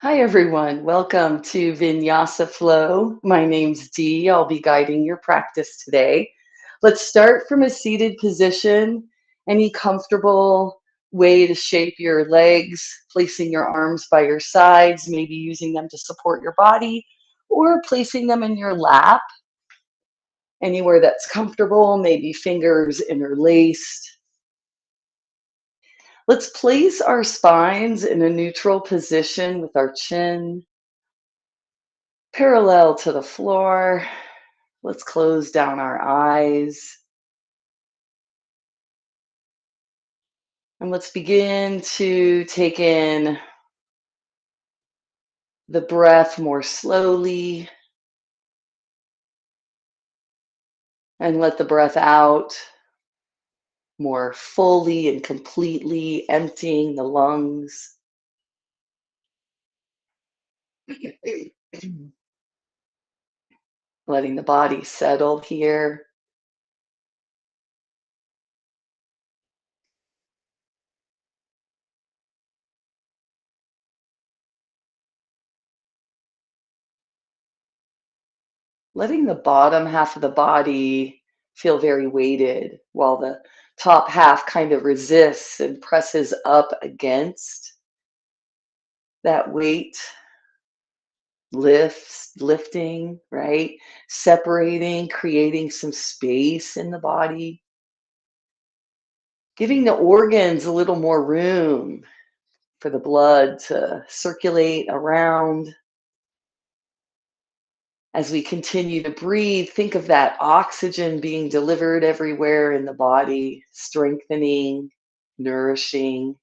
Hi, everyone. Welcome to Vinyasa Flow. My name's Dee. I'll be guiding your practice today. Let's start from a seated position. Any comfortable way to shape your legs, placing your arms by your sides, maybe using them to support your body, or placing them in your lap, anywhere that's comfortable, maybe fingers interlaced. Let's place our spines in a neutral position with our chin parallel to the floor. Let's close down our eyes and let's begin to take in the breath more slowly and let the breath out more fully and completely, emptying the lungs. Letting the body settle here. Letting the bottom half of the body feel very weighted while the top half kind of resists and presses up against that weight. Lifting, right? Separating, creating some space in the body, giving the organs a little more room for the blood to circulate around. As we continue to breathe, think of that oxygen being delivered everywhere in the body, strengthening, nourishing.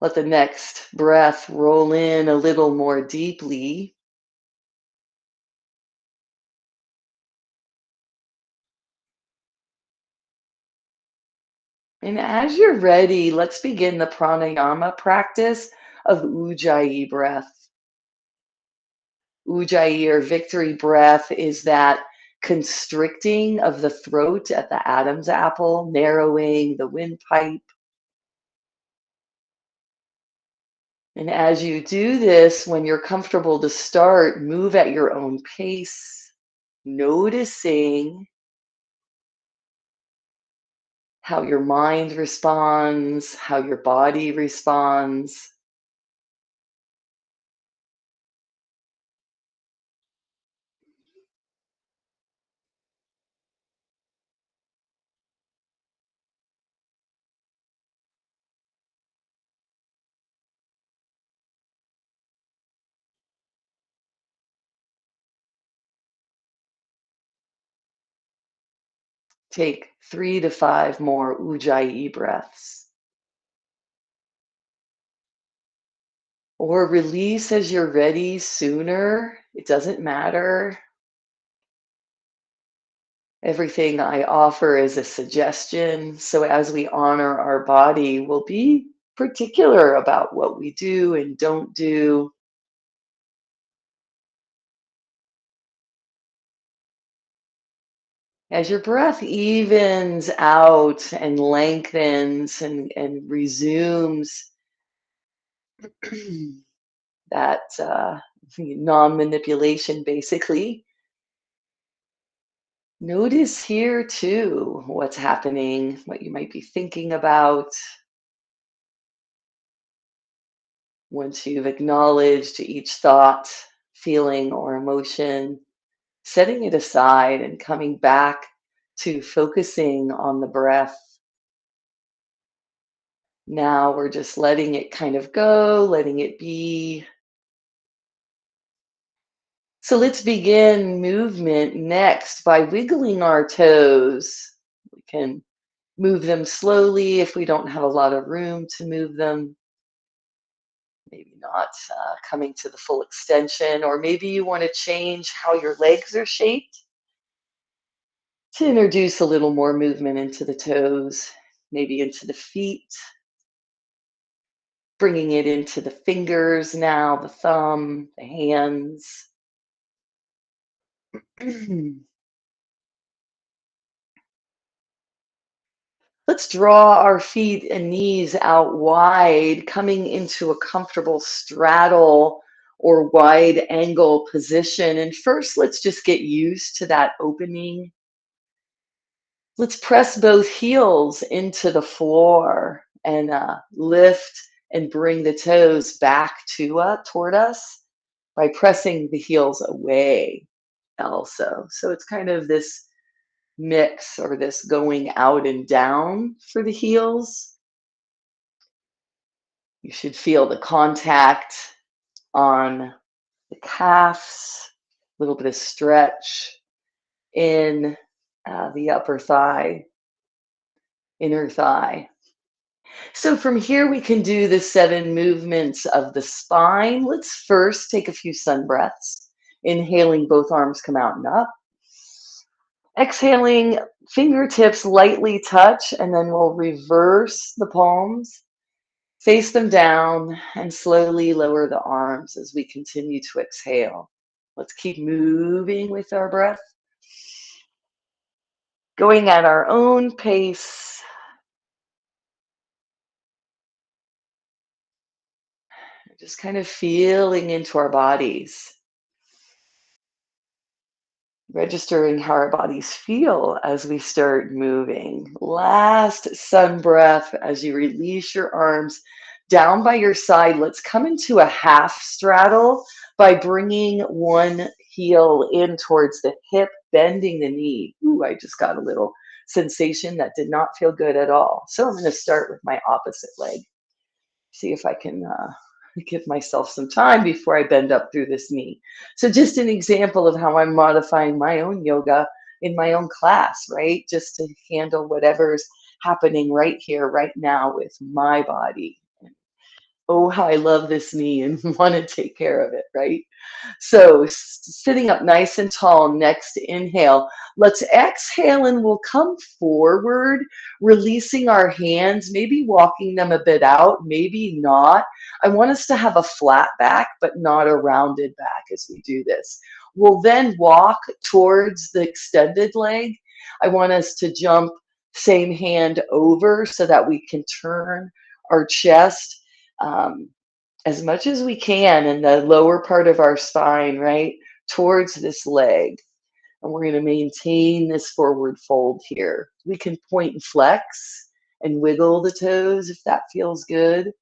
Let the next breath roll in a little more deeply. And as you're ready, let's begin the pranayama practice of Ujjayi breath. Ujjayi or victory breath is that constricting of the throat at the Adam's apple, narrowing the windpipe. And as you do this, when you're comfortable to start, move at your own pace, noticing how your mind responds, how your body responds. Take 3 to 5 more Ujjayi breaths. Or release as you're ready sooner. It doesn't matter. Everything I offer is a suggestion. So as we honor our body, we'll be particular about what we do and don't do. As your breath evens out and lengthens and resumes that non manipulation, basically, notice here too what's happening, what you might be thinking about. Once you've acknowledged each thought, feeling, or emotion, setting it aside and coming back to focusing on the breath. Now we're just letting it kind of go, letting it be. So let's begin movement next by wiggling our toes. We can move them slowly if we don't have a lot of room to move them. Maybe not coming to the full extension, or maybe you want to change how your legs are shaped to introduce a little more movement into the toes, maybe into the feet, bringing it into the fingers now, the thumb, the hands. Let's draw our feet and knees out wide, coming into a comfortable straddle or wide angle position. And first, let's just get used to that opening. Let's press both heels into the floor and lift and bring the toes back toward us by pressing the heels away also. So it's kind of this mix or this going out and down for the heels. You should feel the contact on the calves, a little bit of stretch in the upper thigh, inner thigh. So from here, we can do the 7 movements of the spine. Let's first take a few sun breaths. Inhaling, both arms come out and up. Exhaling, fingertips lightly touch, and then we'll reverse the palms, face them down, and slowly lower the arms as we continue to exhale. Let's keep moving with our breath, going at our own pace. Just kind of feeling into our bodies, registering how our bodies feel as we start moving. Last sun breath as you release your arms down by your side. Let's come into a half straddle by bringing one heel in towards the hip, bending the knee. Ooh, I just got a little sensation that did not feel good at all. So I'm going to start with my opposite leg. See if I can give myself some time before I bend up through this knee. So just an example of how I'm modifying my own yoga in my own class, right? Just to handle whatever's happening right here, right now with my body. Oh, how I love this knee and want to take care of it, right? So sitting up nice and tall, next inhale. Let's exhale and we'll come forward, releasing our hands, maybe walking them a bit out, maybe not. I want us to have a flat back, but not a rounded back as we do this. We'll then walk towards the extended leg. I want us to jump same hand over so that we can turn our chest um, as much as we can in the lower part of our spine, right, towards this leg. And we're going to maintain this forward fold here. We can point and flex and wiggle the toes if that feels good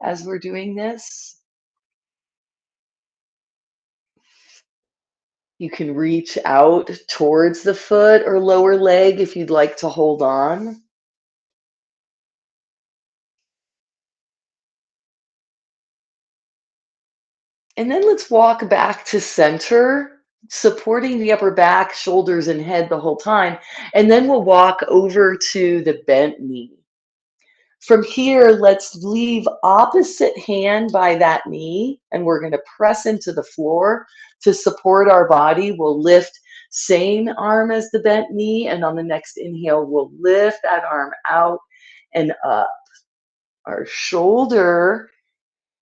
as we're doing this. You can reach out towards the foot or lower leg if you'd like to hold on. And then let's walk back to center, supporting the upper back, shoulders, and head the whole time. And then we'll walk over to the bent knee. From here, let's leave opposite hand by that knee, and we're going to press into the floor to support our body. We'll lift same arm as the bent knee, and on the next inhale, we'll lift that arm out and up. Our shoulder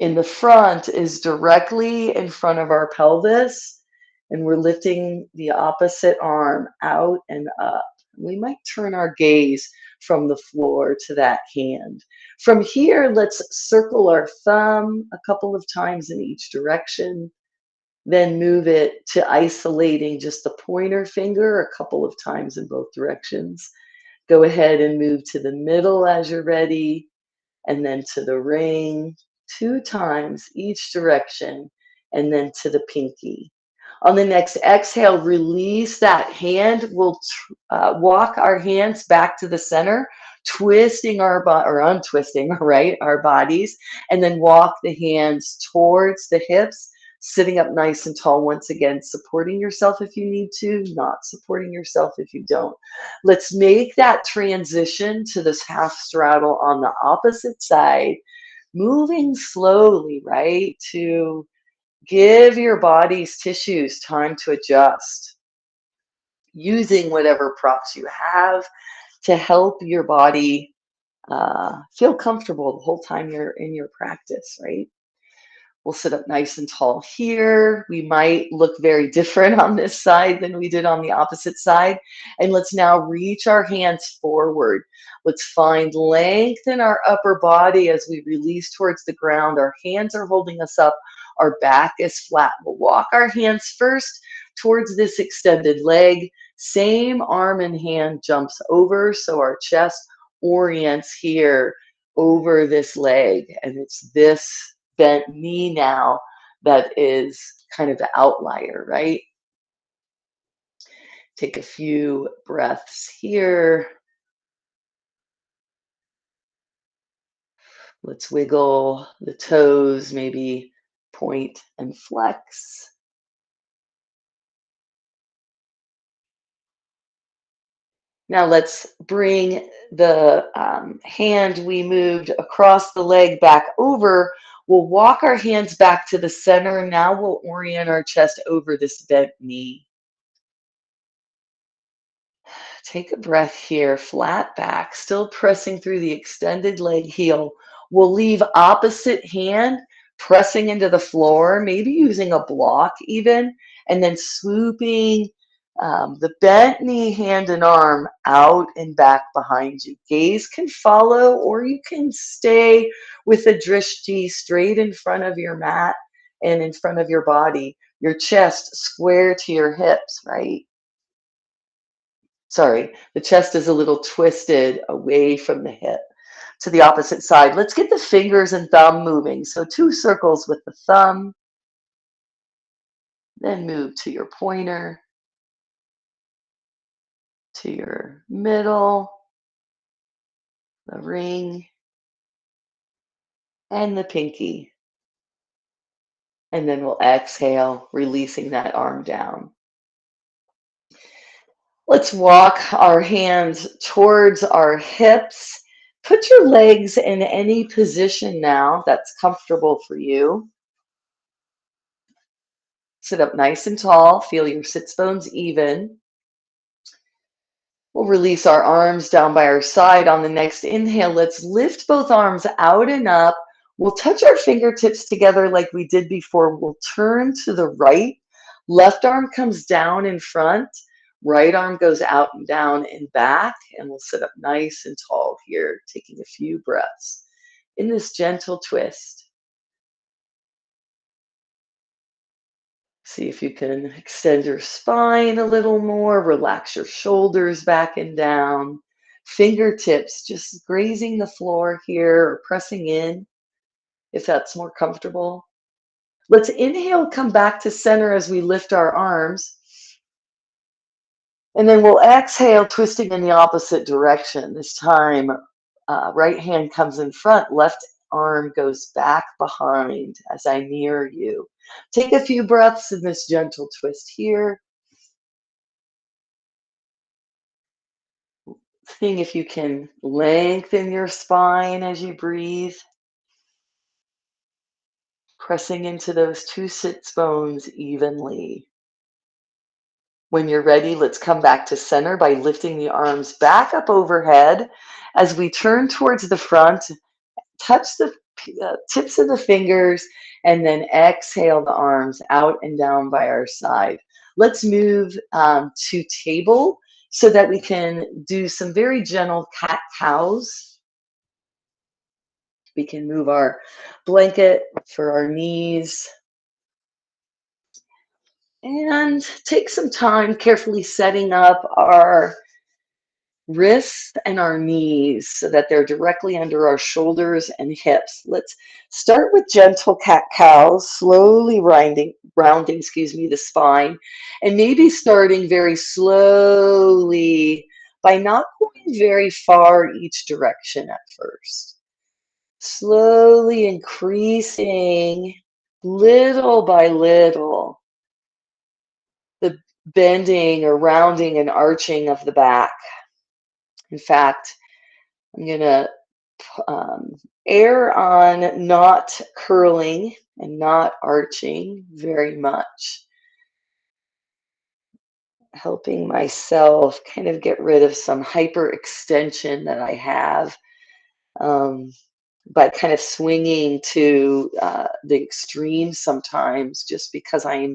in the front is directly in front of our pelvis, and we're lifting the opposite arm out and up. We might turn our gaze from the floor to that hand. From here, let's circle our thumb a couple of times in each direction, then move it to isolating just the pointer finger a couple of times in both directions. Go ahead and move to the middle as you're ready, and then to the ring 2 times each direction, and then to the pinky. On the next exhale, release that hand. We'll walk our hands back to the center, twisting our body or untwisting, right, our bodies, and then walk the hands towards the hips, sitting up nice and tall once again, supporting yourself if you need to, not supporting yourself if you don't. Let's make that transition to this half straddle on the opposite side, moving slowly, right, to give your body's tissues time to adjust, using whatever props you have to help your body feel comfortable the whole time you're in your practice, right? We'll sit up nice and tall here. We might look very different on this side than we did on the opposite side. And let's now reach our hands forward. Let's find length in our upper body as we release towards the ground. Our hands are holding us up. Our back is flat. We'll walk our hands first towards this extended leg. Same arm and hand jumps over, so our chest orients here over this leg. And it's this bent knee now that is kind of the outlier, right? Take a few breaths here. Let's wiggle the toes, maybe point and flex. Now let's bring the hand we moved across the leg back over. We'll walk our hands back to the center. Now we'll orient our chest over this bent knee. Take a breath here, flat back, still pressing through the extended leg heel. We'll leave opposite hand pressing into the floor, maybe using a block even, and then swooping the bent knee, hand, and arm out and back behind you. Gaze can follow, or you can stay with the drishti straight in front of your mat and in front of your body, your chest square to your hips, right? Sorry, the chest is a little twisted away from the hip to the opposite side. Let's get the fingers and thumb moving. So 2 circles with the thumb, then move to your pointer, to your middle, the ring, and the pinky. And then we'll exhale, releasing that arm down. Let's walk our hands towards our hips. Put your legs in any position now that's comfortable for you. Sit up nice and tall. Feel your sits bones even. We'll release our arms down by our side. On the next inhale, let's lift both arms out and up. We'll touch our fingertips together like we did before. We'll turn to the right. Left arm comes down in front. Right arm goes out and down and back. And we'll sit up nice and tall here, taking a few breaths in this gentle twist. See if you can extend your spine a little more, relax your shoulders back and down. Fingertips just grazing the floor here or pressing in if that's more comfortable. Let's inhale, come back to center as we lift our arms. And then we'll exhale, twisting in the opposite direction. This time, right hand comes in front, left arm goes back behind as I near you. Take a few breaths in this gentle twist here. Seeing if you can lengthen your spine as you breathe. Pressing into those 2 sits bones evenly. When you're ready, let's come back to center by lifting the arms back up overhead. As we turn towards the front, touch the tips of the fingers, and then exhale the arms out and down by our side. Let's move to table so that we can do some very gentle cat-cows. We can move our blanket for our knees and take some time carefully setting up our wrists and our knees so that they're directly under our shoulders and hips. Let's start with gentle cat-cows, slowly rounding, the spine, and maybe starting very slowly by not going very far each direction at first. Slowly increasing little by little the bending or rounding and arching of the back. In fact, I'm going to err on not curling and not arching very much, helping myself kind of get rid of some hyperextension that I have. by kind of swinging to the extreme sometimes just because I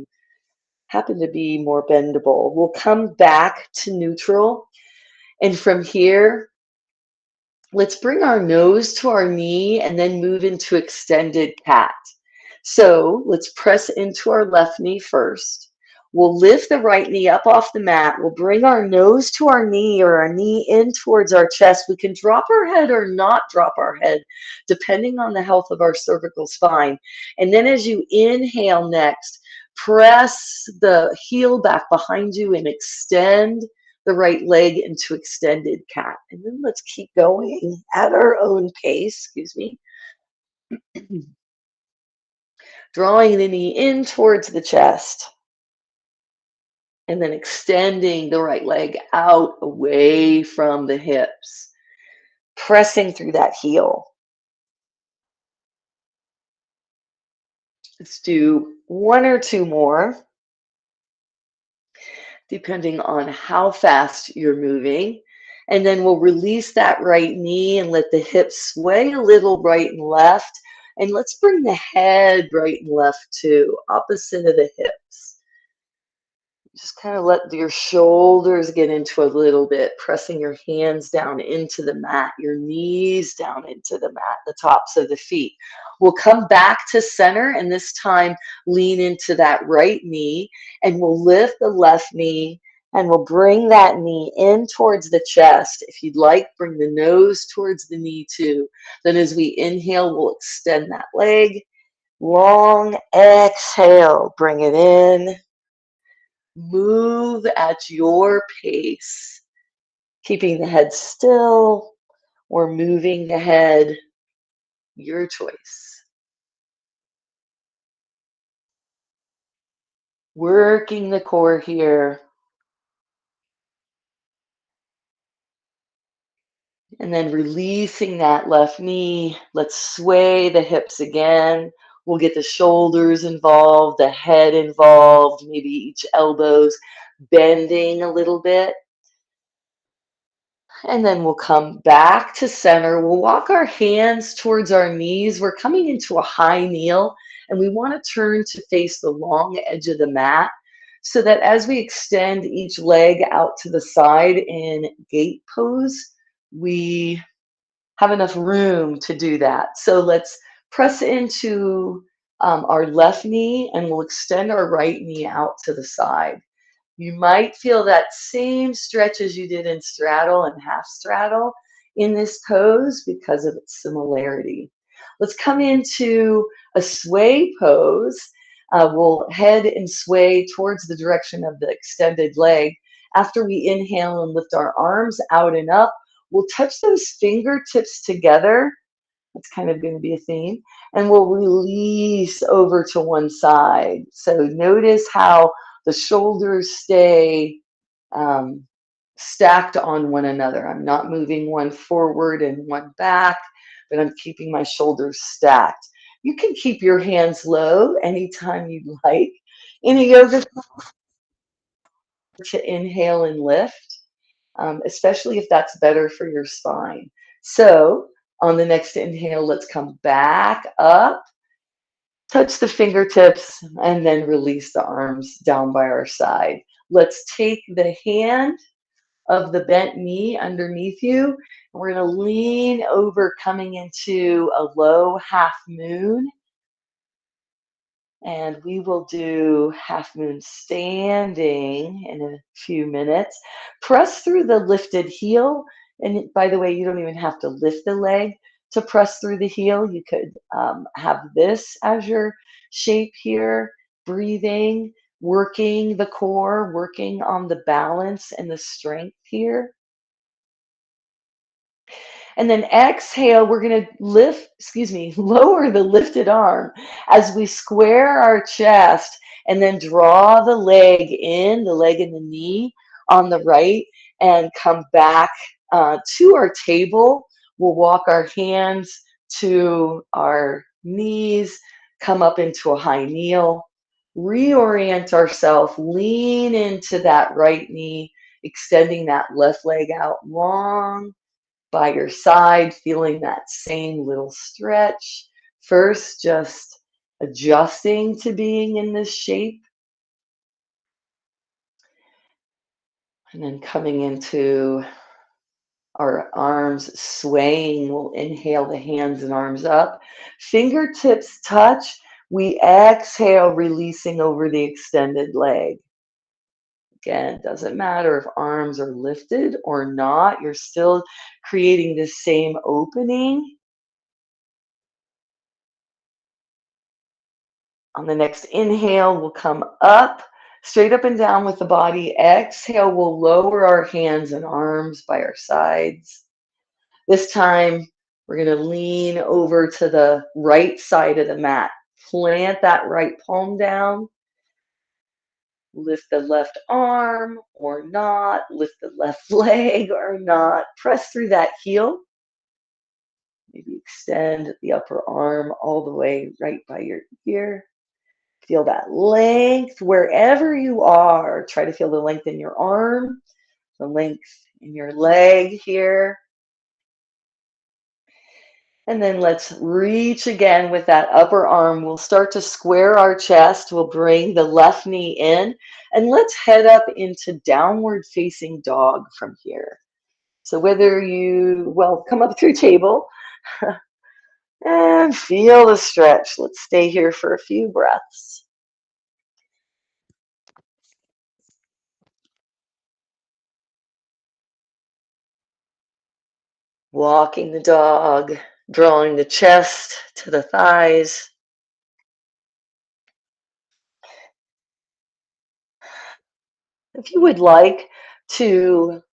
happen to be more bendable. We'll come back to neutral. And from here, let's bring our nose to our knee and then move into extended cat. So let's press into our left knee first. We'll lift the right knee up off the mat. We'll bring our nose to our knee or our knee in towards our chest. We can drop our head or not drop our head, depending on the health of our cervical spine. And then as you inhale next, press the heel back behind you and extend the right leg into extended cat. And then let's keep going at our own pace, excuse me. Drawing the knee in towards the chest. And then extending the right leg out away from the hips. Pressing through that heel. Let's do one or two more, depending on how fast you're moving. And then we'll release that right knee and let the hips sway a little right and left. And let's bring the head right and left too, opposite of the hips. Just kind of let your shoulders get into a little bit, pressing your hands down into the mat, your knees down into the mat, the tops of the feet. We'll come back to center and this time lean into that right knee and we'll lift the left knee and we'll bring that knee in towards the chest. If you'd like, bring the nose towards the knee too. Then as we inhale, we'll extend that leg. Long exhale, bring it in. Move at your pace, keeping the head still or moving the head, your choice. Working the core here. And then releasing that left knee. Let's sway the hips again. We'll get the shoulders involved, the head involved, maybe each elbows bending a little bit. And then we'll come back to center. We'll walk our hands towards our knees. We're coming into a high kneel, and we want to turn to face the long edge of the mat so that as we extend each leg out to the side in gate pose, we have enough room to do that. So let's press into our left knee, and we'll extend our right knee out to the side. You might feel that same stretch as you did in straddle and half straddle in this pose because of its similarity. Let's come into a sway pose. We'll head and sway towards the direction of the extended leg. After we inhale and lift our arms out and up, we'll touch those fingertips together. That's kind of going to be a theme. And we'll release over to one side. So notice how the shoulders stay stacked on one another. I'm not moving one forward and one back, but I'm keeping my shoulders stacked. You can keep your hands low anytime you'd like. In a yoga, to inhale and lift, especially if that's better for your spine. So on the next inhale, let's come back up. Touch the fingertips and then release the arms down by our side. Let's take the hand of the bent knee underneath you. We're going to lean over, coming into a low half moon. And we will do half moon standing in a few minutes. Press through the lifted heel. And by the way, you don't even have to lift the leg to press through the heel. You could have this as your shape here, breathing, working the core, working on the balance and the strength here. And then exhale, we're going to lower the lifted arm as we square our chest and then draw the leg in, the leg and the knee on the right, and come back to our table. We'll walk our hands to our knees, come up into a high kneel, reorient ourselves, lean into that right knee, extending that left leg out long. by your side, feeling that same little stretch. First, just adjusting to being in this shape, and then coming into our arms swaying. We'll inhale the hands and arms up. Fingertips touch. We exhale, releasing over the extended leg. Again, doesn't matter if arms are lifted or not, you're still creating this same opening. On the next inhale, we'll come up, straight up and down with the body. Exhale, we'll lower our hands and arms by our sides. This time, we're going to lean over to the right side of the mat. Plant that right palm down. Lift the left arm or not. Lift the left leg or not. Press through that heel. Maybe extend the upper arm all the way right by your ear. Feel that length wherever you are. Try to feel the length in your arm, the length in your leg here. And then let's reach again with that upper arm. We'll start to square our chest. We'll bring the left knee in. And let's head up into downward facing dog from here. So whether you, well, come up through table and feel the stretch. Let's stay here for a few breaths. Walking the dog, drawing the chest to the thighs. If you would like to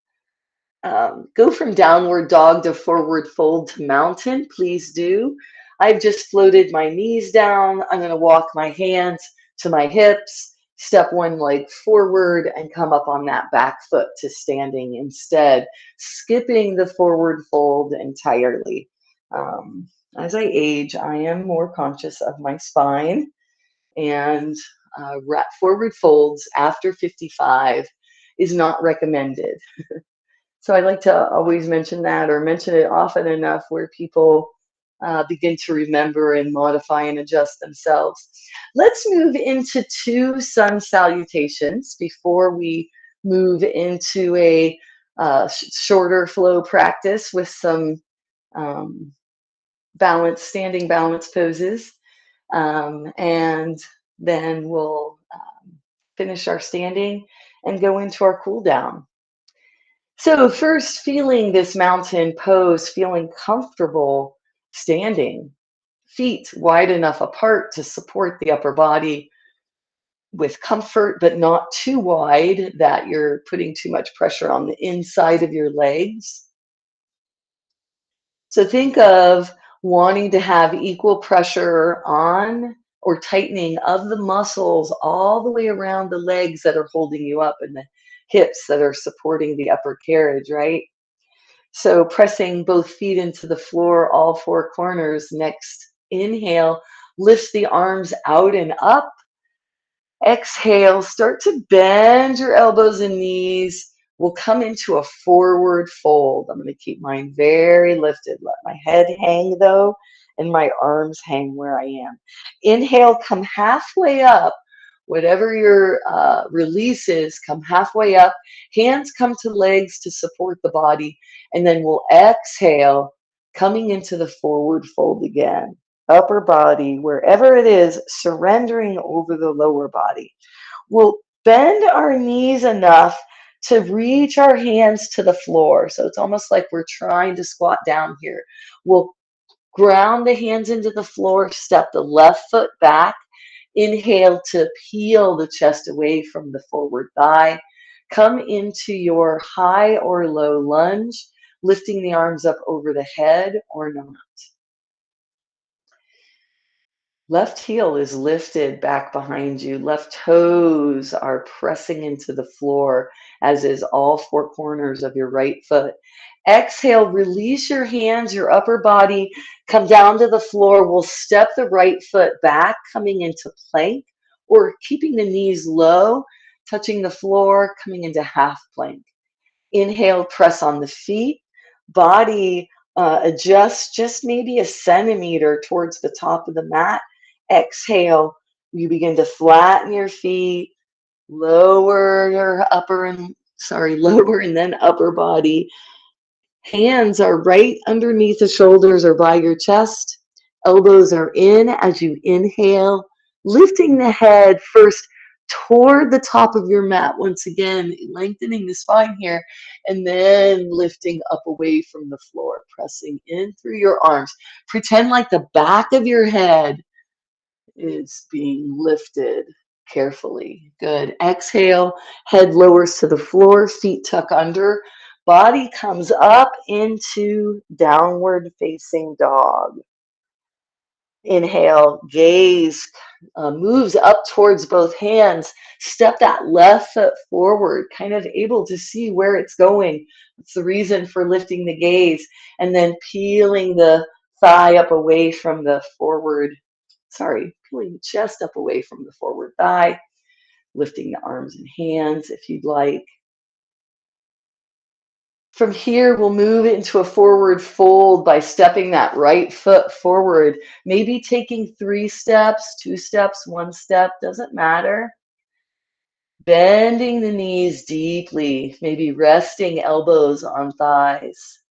go from downward dog to forward fold to mountain, please do. I've just floated my knees down. I'm going to walk my hands to my hips, step one leg forward, and come up on that back foot to standing instead, skipping the forward fold entirely. As I age, I am more conscious of my spine, and forward folds after 55 is not recommended. So I like to always mention that, or mention it often enough where people begin to remember and modify and adjust themselves. Let's move into 2 sun salutations before we move into a shorter flow practice with some standing balance poses. And then we'll finish our standing and go into our cool down. So first, feeling this mountain pose, feeling comfortable standing, feet wide enough apart to support the upper body with comfort, but not too wide that you're putting too much pressure on the inside of your legs. So think of wanting to have equal pressure on or tightening of the muscles all the way around the legs that are holding you up and the hips that are supporting the upper carriage, right? So pressing both feet into the floor, all 4 corners. Next inhale, lift the arms out and up. Exhale, start to bend your elbows and knees. We'll come into a forward fold. I'm going to keep mine very lifted. Let my head hang though, and my arms hang where I am. Inhale, come halfway up. Whatever your release is, come halfway up. Hands come to legs to support the body. And then we'll exhale, coming into the forward fold again. Upper body, wherever it is, surrendering over the lower body. We'll bend our knees enough to reach our hands to the floor. So it's almost like we're trying to squat down here. We'll ground the hands into the floor, step the left foot back. Inhale to peel the chest away from the forward thigh. Come into your high or low lunge, lifting the arms up over the head or not. Left heel is lifted back behind you. Left toes are pressing into the floor, as is all 4 corners of your right foot. Exhale, release your hands, your upper body, come down to the floor. We'll step the right foot back, coming into plank, or keeping the knees low, touching the floor, coming into half plank. Inhale, press on the feet. Body adjusts just maybe a centimeter towards the top of the mat. Exhale, you begin to flatten your feet, lower your lower and then upper body. Hands are right underneath the shoulders or by your chest. Elbows are in as you inhale, lifting the head first toward the top of your mat. Once again, lengthening the spine here, and then lifting up away from the floor, pressing in through your arms. Pretend like the back of your head is being lifted carefully. Good. Exhale, head lowers to the floor, feet tuck under, body comes up into downward facing dog. Inhale, gaze moves up towards both hands. Step that left foot forward, kind of able to see where it's going. It's the reason for lifting the gaze. And then peeling the thigh up away from the forward, peeling the chest up away from the forward thigh. Lifting the arms and hands if you'd like. From here, we'll move into a forward fold by stepping that right foot forward, maybe taking 3 steps, 2 steps, 1 step, doesn't matter. Bending the knees deeply, maybe resting elbows on thighs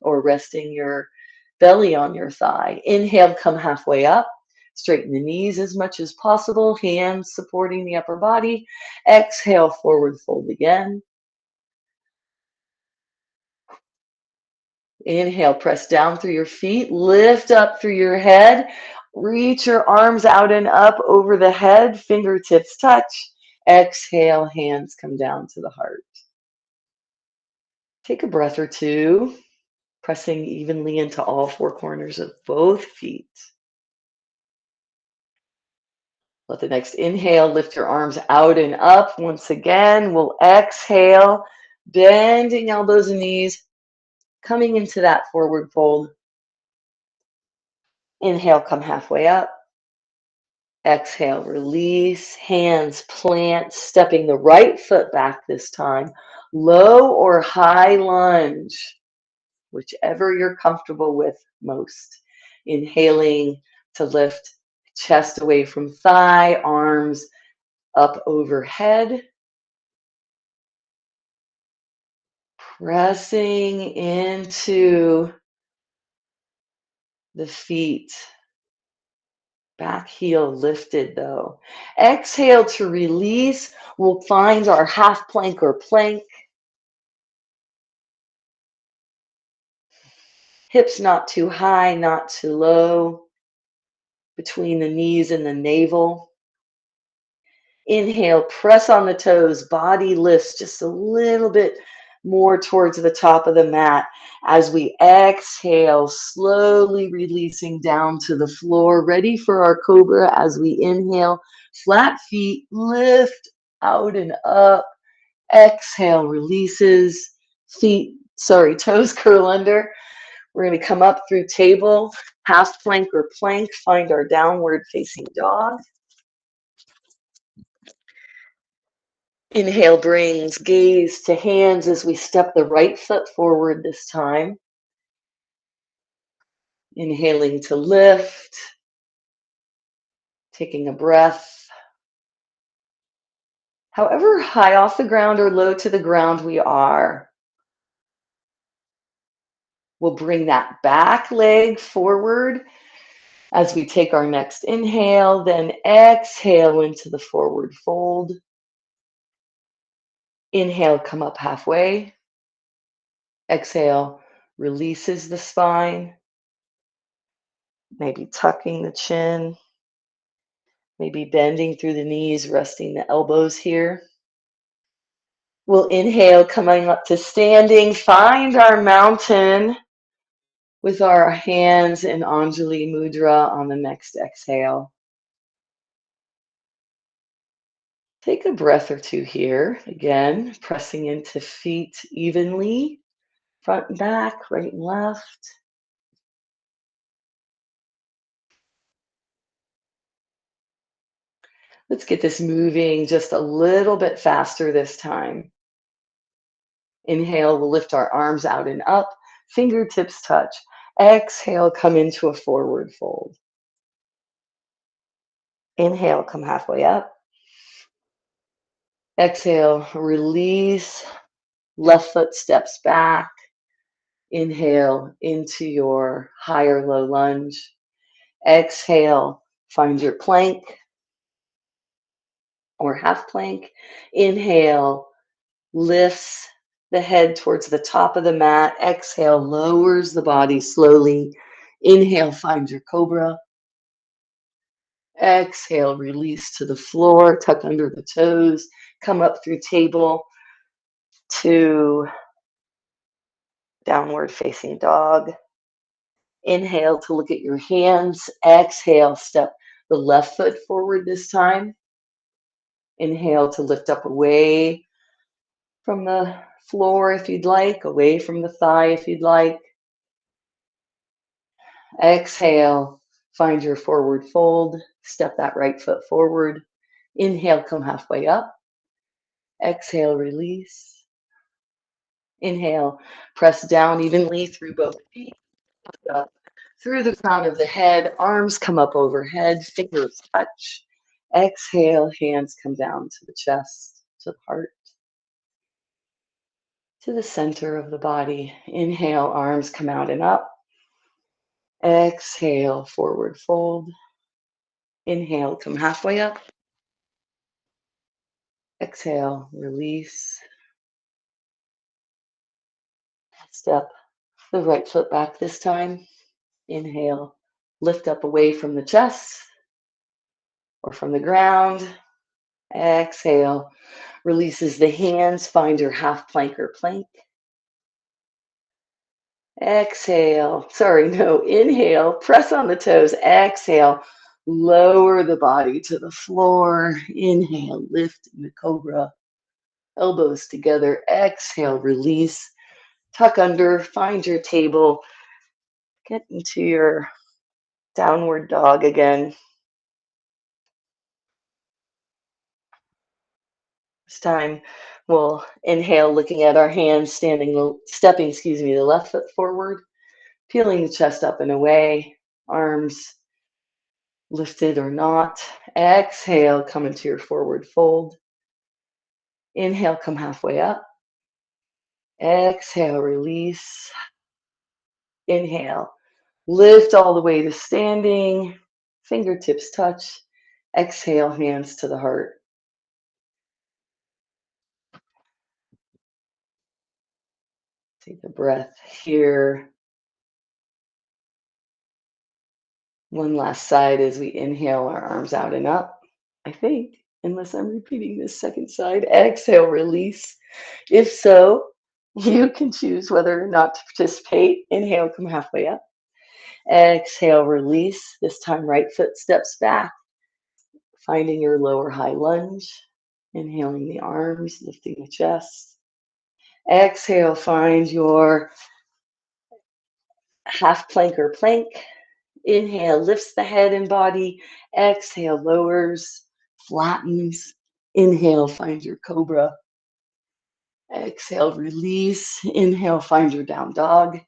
or resting your belly on your thigh. Inhale, come halfway up. Straighten the knees as much as possible, hands supporting the upper body. Exhale, forward fold again. Inhale, press down through your feet, lift up through your head, reach your arms out and up over the head, fingertips touch. Exhale, hands come down to the heart. Take a breath or two, pressing evenly into all 4 corners of both feet. Let the next inhale lift your arms out and up. Once again, we'll exhale, bending elbows and knees, coming into that forward fold. Inhale, come halfway up. Exhale, release, hands plant, stepping the right foot back this time. Low or high lunge, whichever you're comfortable with most. Inhaling to lift chest away from thigh, arms up overhead. Pressing into the feet. Back heel lifted though. Exhale to release. We'll find our half plank or plank. Hips not too high, not too low. Between the knees and the navel. Inhale, press on the toes, body lifts just a little bit more towards the top of the mat. As we exhale, slowly releasing down to the floor, ready for our cobra as we inhale. Flat feet, lift out and up. Exhale, releases. Toes curl under. We're going to come up through table, half plank or plank, find our downward facing dog. Inhale brings gaze to hands as we step the right foot forward this time. Inhaling to lift, taking a breath. However high off the ground or low to the ground we are, we'll bring that back leg forward as we take our next inhale, then exhale into the forward fold. Inhale, come up halfway. Exhale, releases the spine. Maybe tucking the chin. Maybe bending through the knees, resting the elbows here. We'll inhale, coming up to standing. Find our mountain with our hands in Anjali Mudra on the next exhale. Take a breath or two here. Again, pressing into feet evenly, front and back, right and left. Let's get this moving just a little bit faster this time. Inhale, we'll lift our arms out and up. Fingertips touch. Exhale, come into a forward fold. Inhale, come halfway up. Exhale, release. Left foot steps back. Inhale into your higher low lunge. Exhale, find your plank or half plank. Inhale, lifts the head towards the top of the mat. Exhale, lowers the body slowly. Inhale, find your cobra. Exhale, release to the floor, tuck under the toes, come up through table to downward facing dog. Inhale to look at your hands. Exhale, step the left foot forward this time. Inhale to lift up away from the floor if you'd like, away from the thigh if you'd like. Exhale, find your forward fold. Step that right foot forward. Inhale, come halfway up. Exhale, release. Inhale, press down evenly through both feet. Up through the crown of the head, arms come up overhead, fingers touch. Exhale, hands come down to the chest, to the heart, to the center of the body. Inhale, arms come out and up. Exhale, forward fold. Inhale, come halfway up. Exhale, release. Step the right foot back this time. Inhale, lift up away from the chest or from the ground. Exhale, releases the hands. Find your half plank or plank. Exhale, inhale, press on the toes. Exhale, lower the body to the floor. Inhale, lift in the cobra. Elbows together. Exhale, release. Tuck under, find your table. Get into your downward dog again. This time we'll inhale, looking at our hands, stepping, the left foot forward, peeling the chest up and away, arms lifted or not. Exhale, come into your forward fold. Inhale, come halfway up. Exhale, release. Inhale, lift all the way to standing, fingertips touch. Exhale, hands to the heart. Take a breath here. One last side as we inhale, our arms out and up, I think, unless I'm repeating this second side. Exhale, release. If so, you can choose whether or not to participate. Inhale, come halfway up. Exhale, release. This time, right foot steps back, finding your lower high lunge. Inhaling the arms, lifting the chest. Exhale, find your half plank or plank. Inhale, lifts the head and body. Exhale, lowers, flattens. Inhale, find your cobra. Exhale, release. Inhale, find your down dog.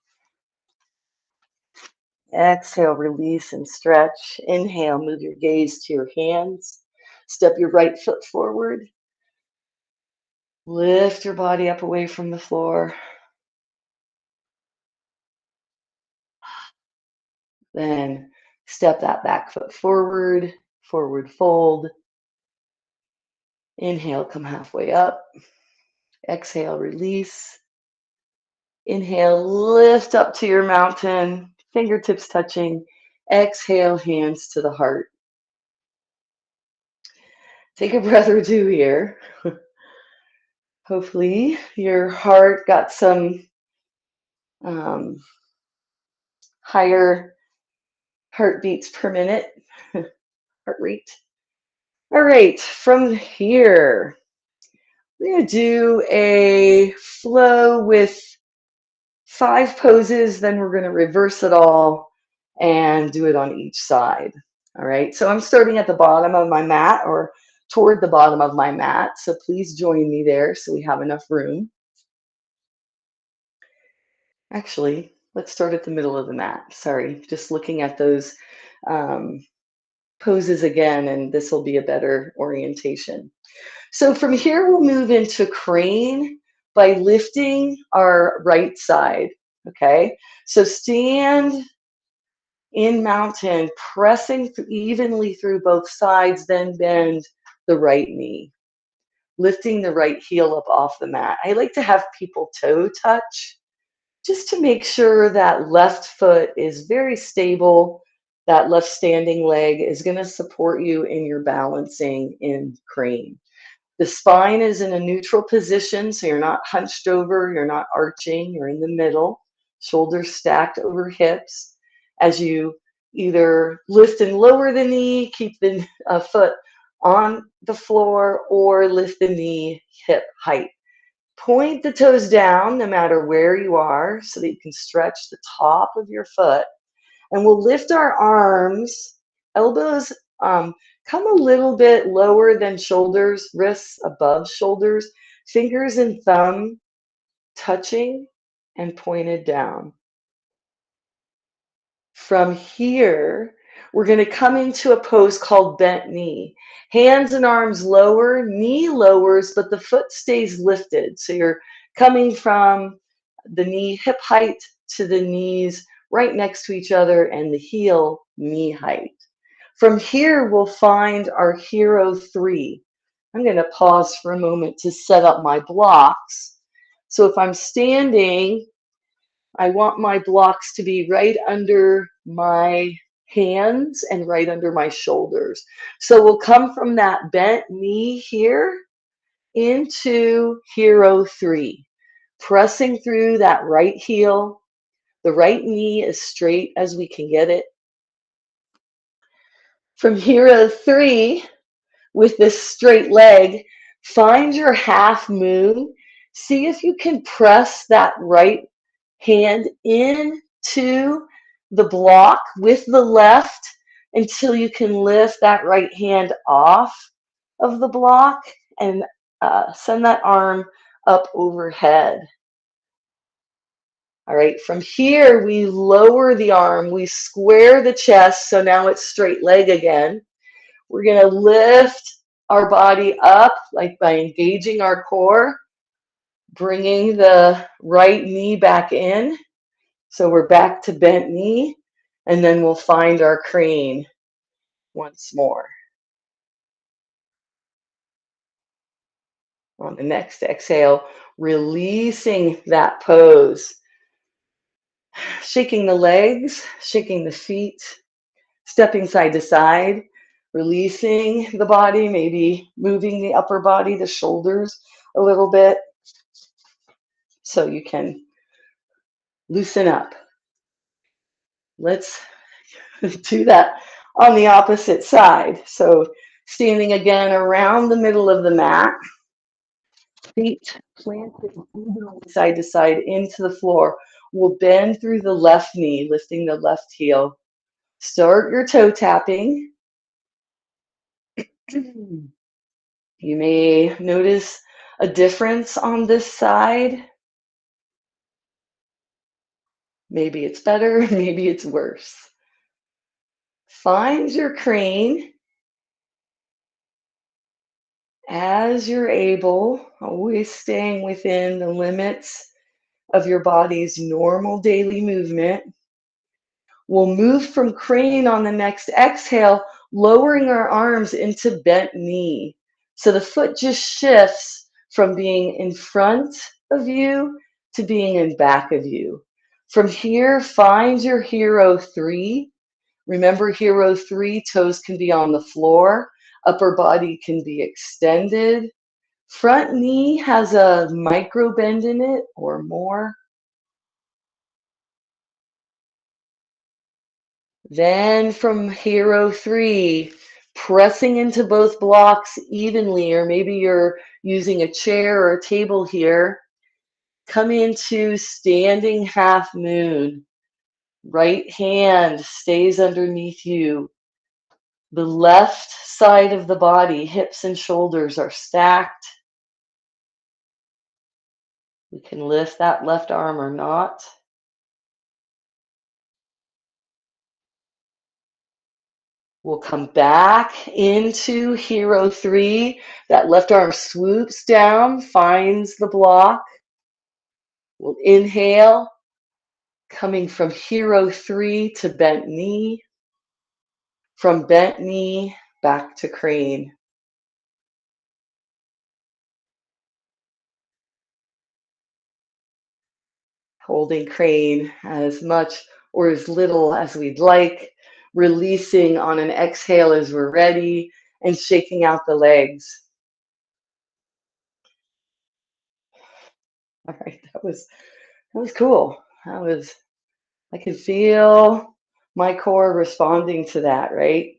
Exhale, release and stretch. Inhale, move your gaze to your hands. Step your right foot forward. Lift your body up away from the floor. Then step that back foot forward, forward fold. Inhale, come halfway up. Exhale, release. Inhale, lift up to your mountain, fingertips touching. Exhale, hands to the heart. Take a breath or two here. Hopefully your heart got some higher heartbeats per minute, heart rate. All right, from here, we're going to do a flow with 5 poses, then we're going to reverse it all and do it on each side. All right, so I'm starting at the bottom of my mat or toward the bottom of my mat, so please join me there so we have enough room. Actually, Let's start at the middle of the mat. Sorry, just looking at those um, poses again, and this will be a better orientation. So from here, we'll move into crane by lifting our right side. Okay, so stand in mountain, pressing evenly through both sides, then bend the right knee, lifting the right heel up off the mat. I like to have people toe touch just to make sure that left foot is very stable. That left standing leg is going to support you in your balancing in crane. The spine is in a neutral position, so you're not hunched over, you're not arching, you're in the middle, shoulders stacked over hips. As you either lift and lower the knee, keep the foot on the floor, or lift the knee hip height. Point the toes down no matter where you are so that you can stretch the top of your foot. And we'll lift our arms, elbows come a little bit lower than shoulders, wrists above shoulders, fingers and thumb touching and pointed down. From here, we're going to come into a pose called bent knee. Hands and arms lower, knee lowers, but the foot stays lifted. So you're coming from the knee hip height to the knees right next to each other and the heel knee height. From here, we'll find our hero 3. I'm going to pause for a moment to set up my blocks. So if I'm standing, I want my blocks to be right under my hands and right under my shoulders. So we'll come from that bent knee here into hero 3, pressing through that right heel. The right knee as straight as we can get it. From hero 3, with this straight leg, find your half moon. See if you can press that right hand into the block with the left until you can lift that right hand off of the block and send that arm up overhead. All right, from here, we lower the arm, we square the chest, so now it's straight leg again. We're going to lift our body up, like by engaging our core, bringing the right knee back in. So we're back to bent knee, and then we'll find our crane once more. On the next exhale, releasing that pose. Shaking the legs, shaking the feet, stepping side to side, releasing the body, maybe moving the upper body, the shoulders a little bit so you can loosen up. Let's do that on the opposite side. So standing again around the middle of the mat, feet planted side to side into the floor. We'll bend through the left knee, lifting the left heel. Start your toe tapping. You may notice a difference on this side. Maybe it's better, maybe it's worse. Find your crane as you're able, always staying within the limits of your body's normal daily movement. We'll move from crane on the next exhale, lowering our arms into bent knee. So the foot just shifts from being in front of you to being in back of you. From here, find your hero 3. Remember, hero 3, toes can be on the floor, upper body can be extended. Front knee has a micro bend in it or more. Then from hero 3, pressing into both blocks evenly, or maybe you're using a chair or a table here. Come into standing half moon. Right hand stays underneath you. The left side of the body, hips and shoulders are stacked. You can lift that left arm or not. We'll come back into hero 3. That left arm swoops down, finds the block. We'll inhale, coming from hero 3 to bent knee. From bent knee, back to crane. Holding crane as much or as little as we'd like, releasing on an exhale as we're ready, and shaking out the legs. All right, that was cool. I could feel my core responding to that, right?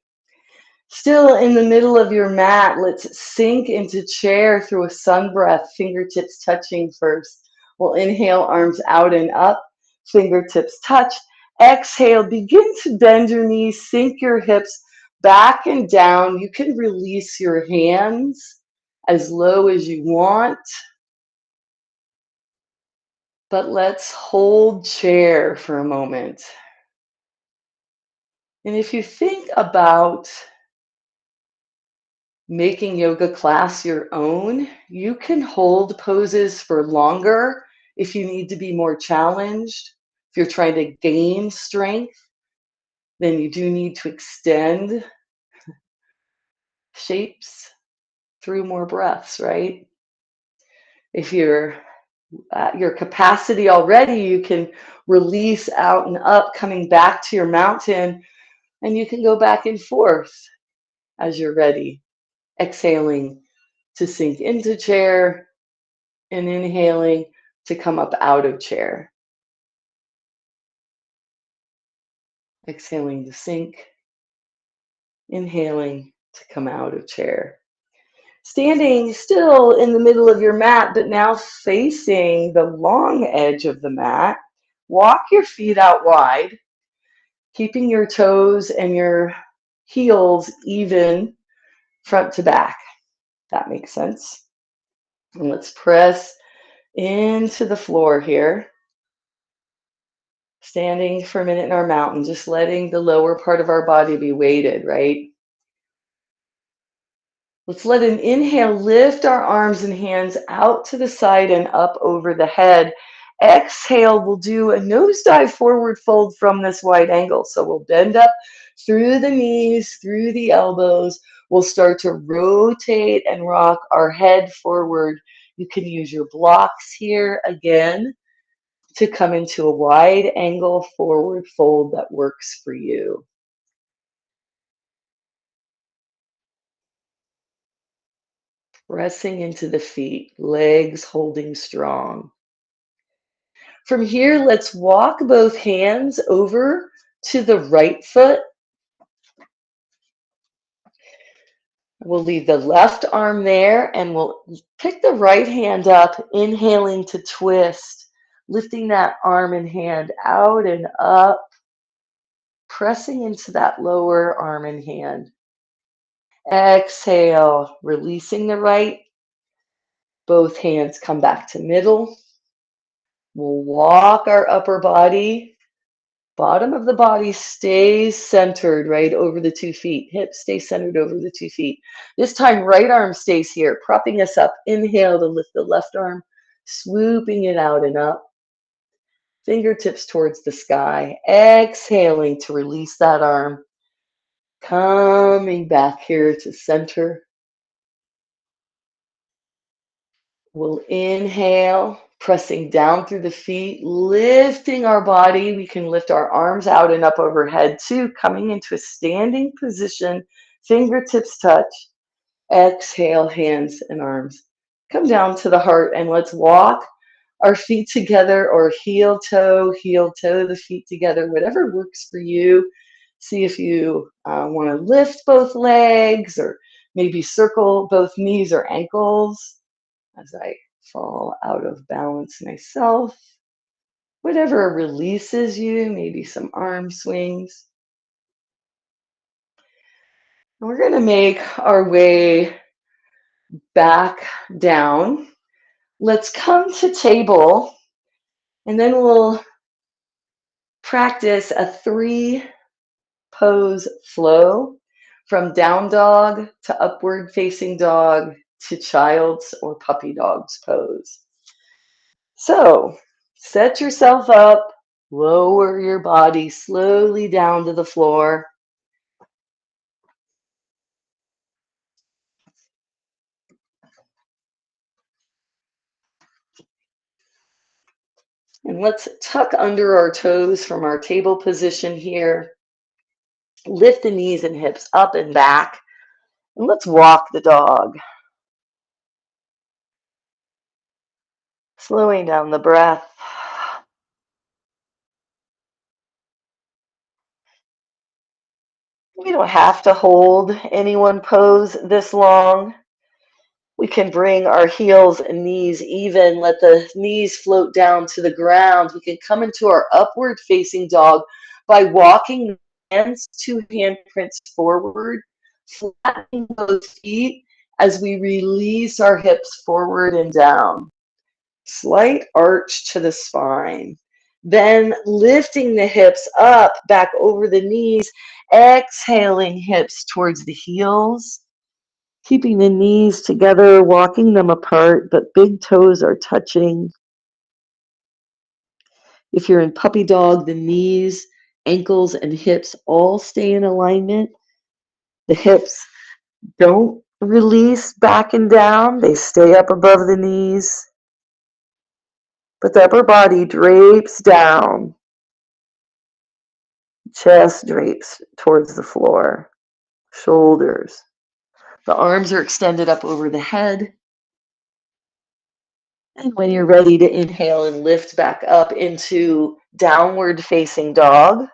Still in the middle of your mat, let's sink into chair through a sun breath, fingertips touching first. We'll inhale, arms out and up, fingertips touch. Exhale, begin to bend your knees, sink your hips back and down. You can release your hands as low as you want, but let's hold chair for a moment. And if you think about making yoga class your own, you can hold poses for longer if you need to be more challenged. If you're trying to gain strength, then you do need to extend shapes through more breaths, right? If you're at your capacity already, you can release out and up, coming back to your mountain, and you can go back and forth as you're ready. Exhaling to sink into chair and inhaling to come up out of chair. Exhaling to sink, inhaling to come out of chair. Standing still in the middle of your mat, but now facing the long edge of the mat. Walk your feet out wide, keeping your toes and your heels even front to back. That makes sense. And let's press into the floor here. Standing for a minute in our mountain, just letting the lower part of our body be weighted, right? Let's let an inhale lift our arms and hands out to the side and up over the head. Exhale, we'll do a nosedive forward fold from this wide angle. So we'll bend up through the knees, through the elbows. We'll start to rotate and rock our head forward. You can use your blocks here again to come into a wide angle forward fold that works for you. Pressing into the feet, legs holding strong. From here, let's walk both hands over to the right foot. We'll leave the left arm there and we'll pick the right hand up, inhaling to twist, lifting that arm and hand out and up, pressing into that lower arm and hand. Exhale, releasing the right. Both hands come back to middle. We'll walk our upper body. Bottom of the body stays centered right over the 2 feet. Hips stay centered over the 2 feet. This time, right arm stays here, propping us up. Inhale to lift the left arm, swooping it out and up. Fingertips towards the sky. Exhaling to release that arm. Coming back here to center. We'll inhale, pressing down through the feet, lifting our body. We can lift our arms out and up overhead too, coming into a standing position, fingertips touch. Exhale, hands and arms. Come down to the heart and let's walk our feet together or heel toe the feet together, whatever works for you. See if you want to lift both legs or maybe circle both knees or ankles as I fall out of balance myself. Whatever releases you, maybe some arm swings. And we're going to make our way back down. Let's come to table, and then we'll practice a 3 pose flow. from down dog to upward facing dog to child's or puppy dog's pose. So set yourself up, lower your body slowly down to the floor. And let's tuck under our toes from our table position here. Lift the knees and hips up and back. And let's walk the dog. Slowing down the breath. We don't have to hold any one pose this long. We can bring our heels and knees even, let the knees float down to the ground. We can come into our upward facing dog by walking hands, two handprints forward, flattening both feet as we release our hips forward and down. Slight arch to the spine. Then lifting the hips up, back over the knees, exhaling hips towards the heels. Keeping the knees together, walking them apart, but big toes are touching. If you're in puppy dog, the knees, ankles, and hips all stay in alignment. The hips don't release back and down. They stay up above the knees. But the upper body drapes down. Chest drapes towards the floor. Shoulders. The arms are extended up over the head. And when you're ready to inhale and lift back up into downward facing dog,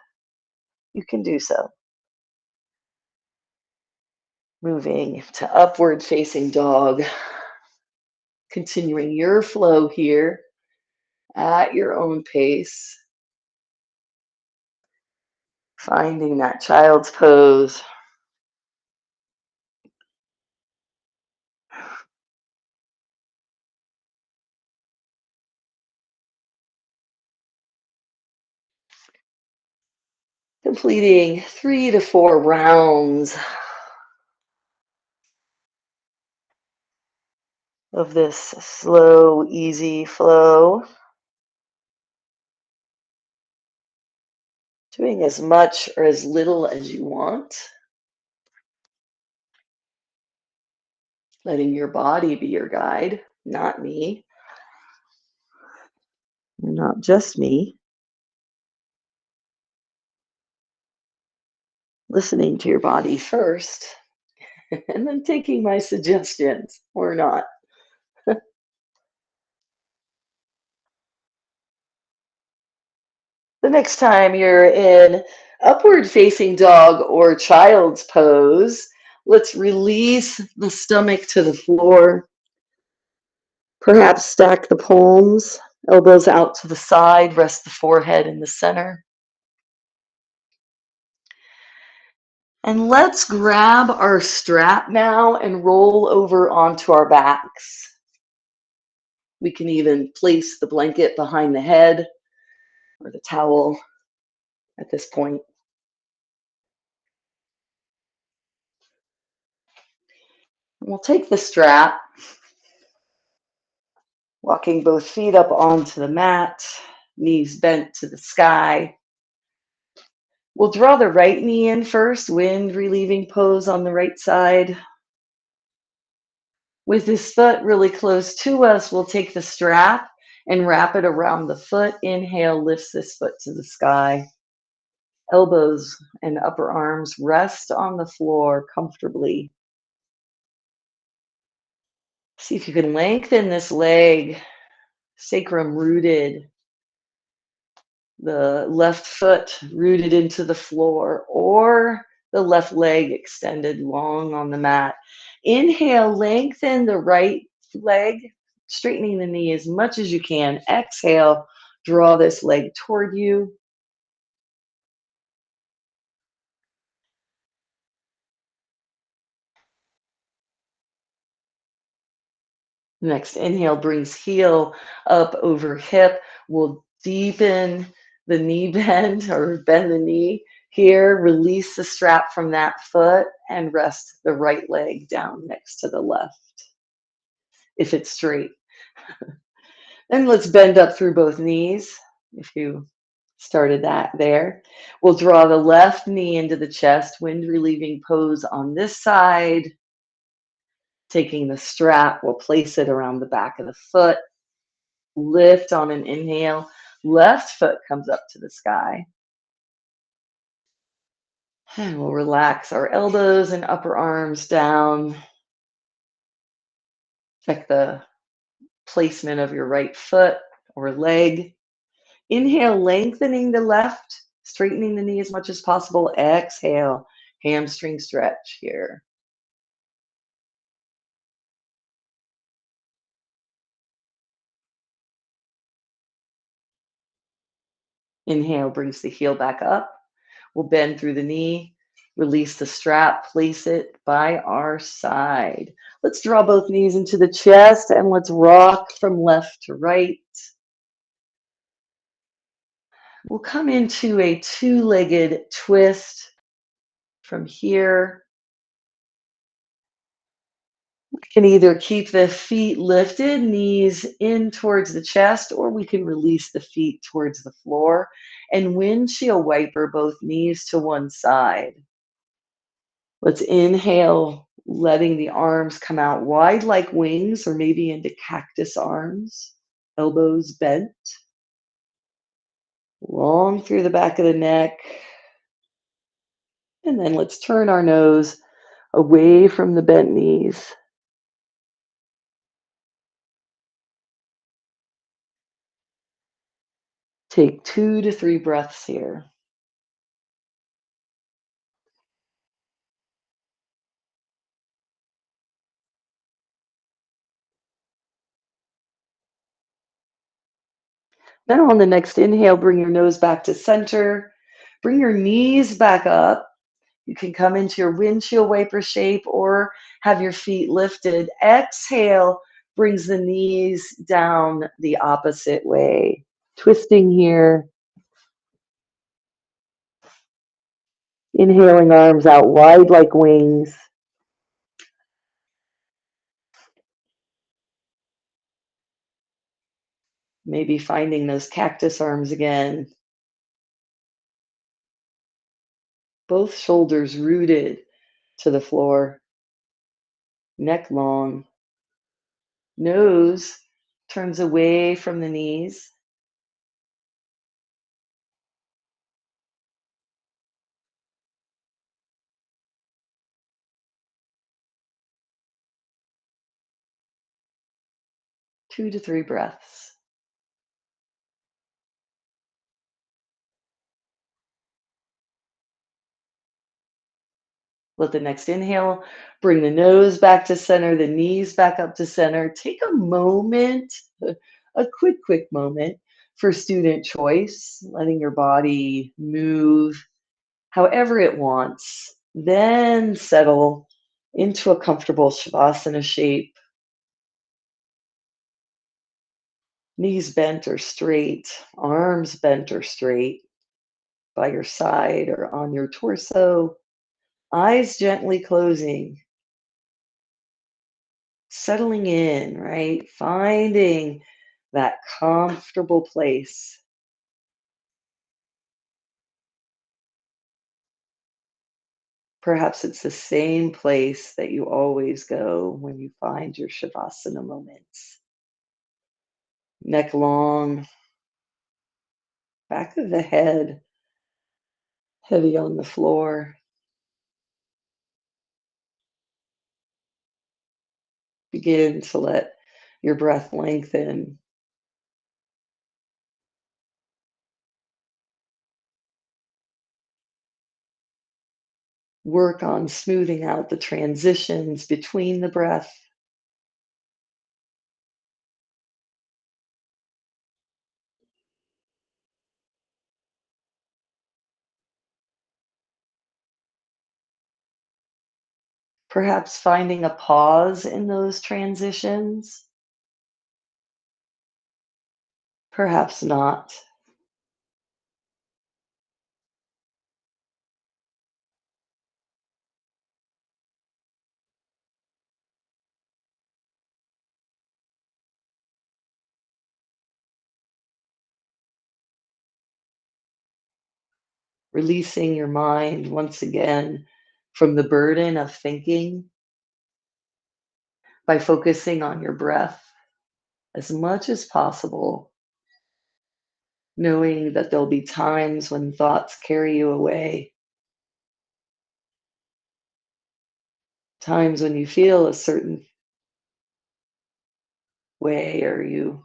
you can do so. Moving to upward facing dog, continuing your flow here at your own pace. Finding that child's pose. Completing 3 to 4 rounds of this slow, easy flow. Doing as much or as little as you want. Letting your body be your guide, not me. You're not just me. Listening to your body first, and then taking my suggestions or not. The next time you're in upward facing dog or child's pose, let's release the stomach to the floor. Perhaps stack the palms, elbows out to the side, rest the forehead in the center. And let's grab our strap now and roll over onto our backs. We can even place the blanket behind the head or the towel at this point. And we'll take the strap, walking both feet up onto the mat, knees bent to the sky. We'll draw the right knee in first, wind relieving pose on the right side. With this foot really close to us, we'll take the strap and wrap it around the foot. Inhale, lifts this foot to the sky. Elbows and upper arms rest on the floor comfortably. See if you can lengthen this leg, sacrum rooted, the left foot rooted into the floor, or the left leg extended long on the mat. Inhale, lengthen the right leg, straightening the knee as much as you can. Exhale, draw this leg toward you. Next inhale brings heel up over hip. We'll deepen the knee bend or bend the knee. Here, release the strap from that foot and rest the right leg down next to the left if it's straight. Then let's bend up through both knees if you started that there. We'll draw the left knee into the chest, wind relieving pose on this side. Taking the strap, we'll place it around the back of the foot. Lift on an inhale. Left foot comes up to the sky. And we'll relax our elbows and upper arms down. Check the placement of your right foot or leg. Inhale, lengthening the left, straightening the knee as much as possible. Exhale, hamstring stretch here. Inhale brings the heel back up. We'll bend through the knee, release the strap, place it by our side. Let's draw both knees into the chest and let's rock from left to right. We'll come into a two-legged twist from here. We can either keep the feet lifted, knees in towards the chest, or we can release the feet towards the floor and windshield wiper both knees to one side. Let's inhale, letting the arms come out wide like wings or maybe into cactus arms, elbows bent, long through the back of the neck. And then let's turn our nose away from the bent knees. Take 2 to 3 breaths here. Then on the next inhale, bring your nose back to center. Bring your knees back up. You can come into your windshield wiper shape or have your feet lifted. Exhale brings the knees down the opposite way. Twisting here. Inhaling arms out wide like wings. Maybe finding those cactus arms again. Both shoulders rooted to the floor. Neck long. Nose turns away from the knees. Two to three breaths. Let the next inhale bring the nose back to center, the knees back up to center. Take a moment, a quick moment for student choice, letting your body move however it wants. Then settle into a comfortable Shavasana shape. Knees bent or straight, arms bent or straight by your side or on your torso. Eyes gently closing, settling in, right? Finding that comfortable place. Perhaps it's the same place that you always go when you find your Shavasana moments. Neck long, back of the head heavy on the floor. Begin to let your breath lengthen. Work on smoothing out the transitions between the breath. Perhaps finding a pause in those transitions, perhaps not. releasing your mind once again from the burden of thinking by focusing on your breath as much as possible, knowing that there'll be times when thoughts carry you away, times when you feel a certain way or you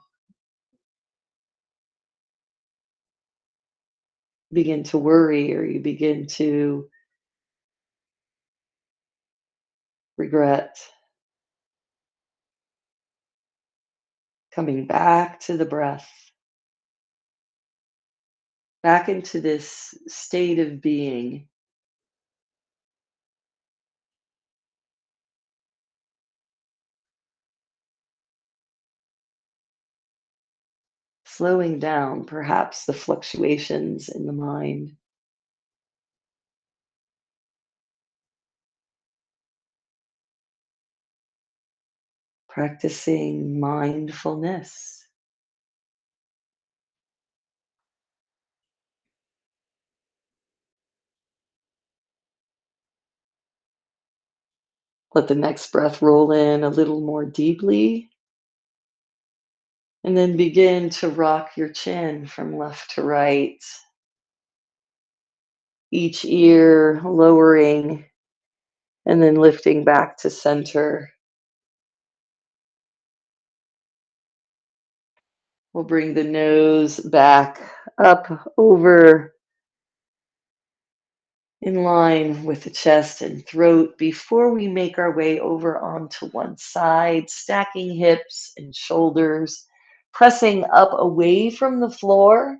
begin to worry or you begin to regret. Coming back to the breath, back into this state of being, slowing down perhaps the fluctuations in the mind, practicing mindfulness. Let the next breath roll in a little more deeply, and then begin to rock your chin from left to right, each ear lowering and then lifting back to center. We'll bring the nose back up over in line with the chest and throat before we make our way over onto one side, stacking hips and shoulders, pressing up away from the floor,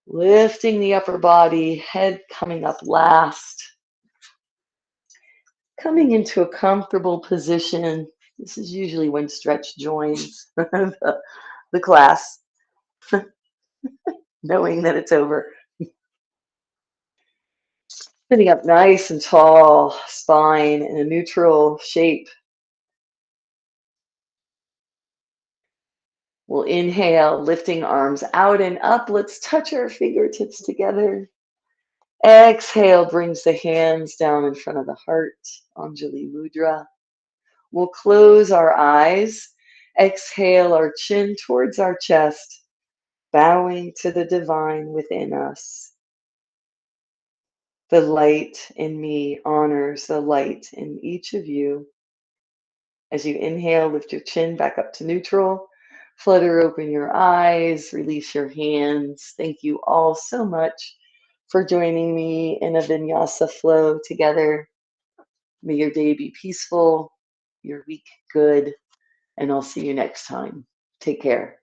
lifting the upper body, head coming up last, coming into a comfortable position. This is usually when stretch joins the class, knowing that it's over. Sitting up nice and tall, spine in a neutral shape. We'll inhale, lifting arms out and up. Let's touch our fingertips together. Exhale brings the hands down in front of the heart, Anjali Mudra. We'll close our eyes. Exhale our chin towards our chest, bowing to the divine within us. The light in me honors the light in each of you. As you inhale, lift your chin back up to neutral. Flutter open your eyes, release your hands. Thank you all so much for joining me in a vinyasa flow together. May your day be peaceful, your week good, and I'll see you next time. Take care.